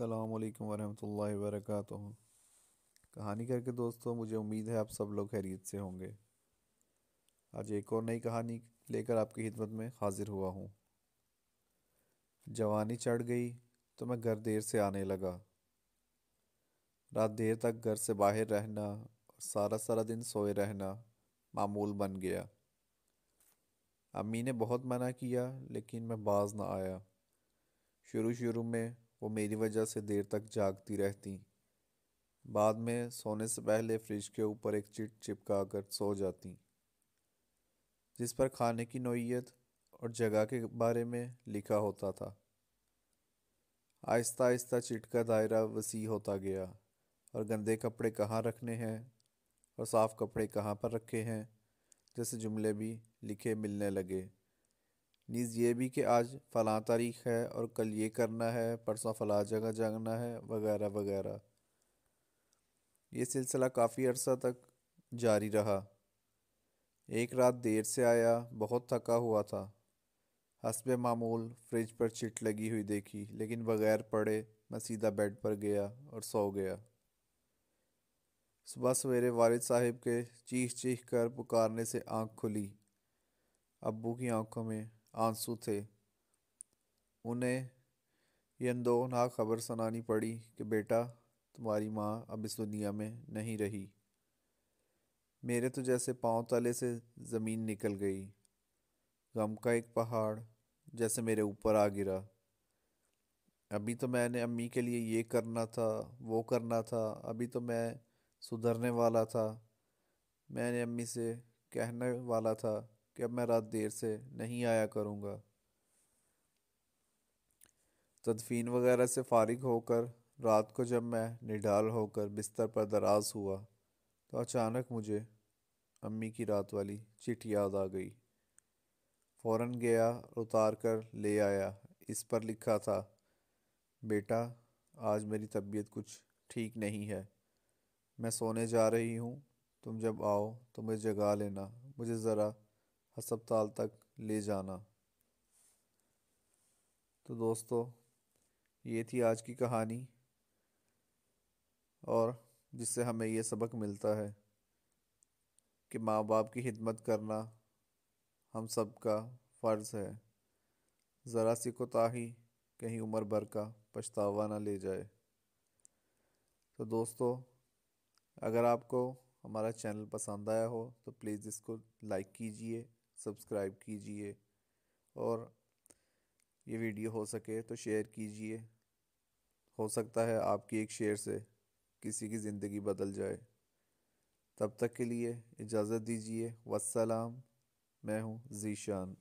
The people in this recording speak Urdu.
السلام علیکم ورحمۃ اللہ وبرکاتہ۔ کہانی کر کے دوستوں، مجھے امید ہے آپ سب لوگ خیریت سے ہوں گے۔ آج ایک اور نئی کہانی لے کر آپ کی خدمت میں حاضر ہوا ہوں۔ جوانی چڑھ گئی تو میں گھر دیر سے آنے لگا۔ رات دیر تک گھر سے باہر رہنا اور سارا سارا دن سوئے رہنا معمول بن گیا۔ امی نے بہت منع کیا لیکن میں باز نہ آیا۔ شروع میں وہ میری وجہ سے دیر تک جاگتی رہتی، بعد میں سونے سے پہلے فریج کے اوپر ایک چٹ چپکا کر سو جاتی، جس پر کھانے کی نوعیت اور جگہ کے بارے میں لکھا ہوتا تھا۔ آہستہ آہستہ چٹ کا دائرہ وسیع ہوتا گیا، اور گندے کپڑے کہاں رکھنے ہیں اور صاف کپڑے کہاں پر رکھے ہیں جیسے جملے بھی لکھے ملنے لگے۔ نیز یہ بھی کہ آج فلاں تاریخ ہے اور کل یہ کرنا ہے، پرسوں فلاں جگہ جانا ہے، وغیرہ وغیرہ۔ یہ سلسلہ کافی عرصہ تک جاری رہا۔ ایک رات دیر سے آیا، بہت تھکا ہوا تھا۔ حسب معمول فریج پر چٹ لگی ہوئی دیکھی، لیکن بغیر پڑھے میں سیدھا بیڈ پر گیا اور سو گیا۔ صبح سویرے والد صاحب کے چیخ چیخ کر پکارنے سے آنکھ کھلی۔ ابو کی آنکھوں میں آنسو تھے۔ انہیں یہ اندوہناک خبر سنانی پڑی کہ بیٹا، تمہاری ماں اب اس دنیا میں نہیں رہی۔ میرے تو جیسے پاؤں تلے سے زمین نکل گئی۔ غم کا ایک پہاڑ جیسے میرے اوپر آ گرا۔ ابھی تو میں نے امی کے لیے یہ کرنا تھا، وہ کرنا تھا، ابھی تو میں سدھرنے والا تھا۔ میں نے امی سے کہنے والا تھا کہ اب میں رات دیر سے نہیں آیا کروں گا۔ تدفین وغیرہ سے فارغ ہو کر رات کو جب میں نڈال ہو کر بستر پر دراز ہوا تو اچانک مجھے امی کی رات والی چٹھ یاد آ گئی۔ فوراً گیا اور اتار کر لے آیا۔ اس پر لکھا تھا، بیٹا، آج میری طبیعت کچھ ٹھیک نہیں ہے، میں سونے جا رہی ہوں، تم جب آؤ تو مجھے جگا لینا، مجھے ذرا ہسپتال تک لے جانا۔ تو دوستو، یہ تھی آج کی کہانی، اور جس سے ہمیں یہ سبق ملتا ہے کہ ماں باپ کی خدمت کرنا ہم سب کا فرض ہے۔ ذرا سی کوتاہی کہیں عمر بھر کا پچھتاوا نہ لے جائے۔ تو دوستو، اگر آپ کو ہمارا چینل پسند آیا ہو تو پلیز اس کو لائک کیجئے، سبسکرائب کیجئے، اور یہ ویڈیو ہو سکے تو شیئر کیجئے۔ ہو سکتا ہے آپ کی ایک شیئر سے کسی کی زندگی بدل جائے۔ تب تک کے لیے اجازت دیجیے۔ والسلام۔ میں ہوں ذیشان۔